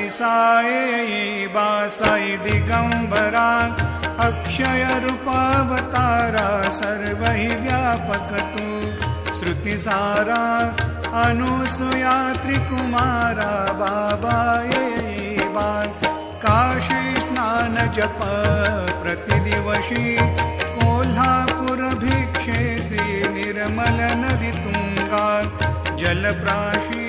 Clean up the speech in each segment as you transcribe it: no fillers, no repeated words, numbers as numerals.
ऐसा येई बासाई दिगंबरा अक्षय रूपावतारा सर्वहि व्यापक तू श्रुतिसारा अनुसूया त्रिकुमारा बाबा येई बा काशी स्नान जप प्रतिदिवशी कोल्हापूर भिक्षेसी निर्मल नदी तुंगा जलप्राशी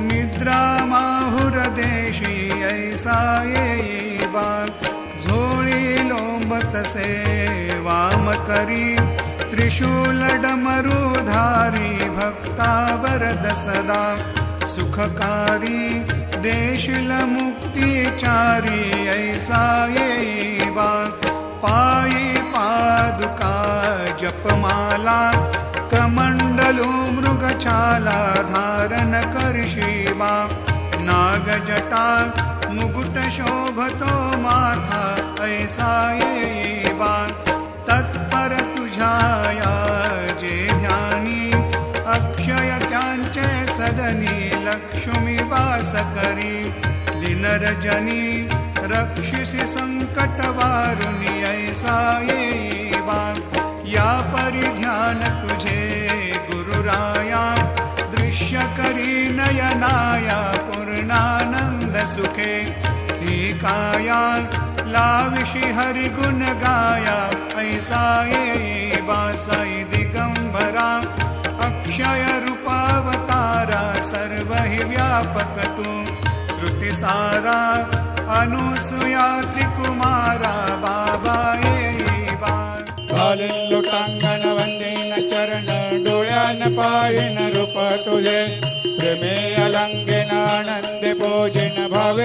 निद्रा माहुर देशी ऐसा येई बा झोळी लोंबतसे वाम करी त्रिशूल डमरुधारी भक्ता वरद सदा सुखकारी देशिल मुक्तिचारी ऐसा येई बा पायी पादुका जपमाला कमंडलू मृगछाला धारण करशी बा नागजटा मुकुट शोभतो माथा ऐसा येई बा तत्पर तुझाया जे ध्यानी अक्षय त्यांचे सदनी लक्ष्मी वास करी दिनरजनी रक्षिसी संकट वारुनी ऐसा येई बा या परिध्यान तुझे गुरुराया दृश्य करी नयनाया पूर्णानंद सुखे ही काया लाविशी हरि गुण गाया ऐसा येई बासाई दिगंबरा अक्षय रूपावतारा सर्वहि व्यापक तू श्रुतिसारा अनुसूया त्रिकुमारा बाबा येई बा लोटांगण वंदेन चरण डोळ्यान पाहिन रूप तुझे प्रेमे अलंगेन आनंदे भोजन भावे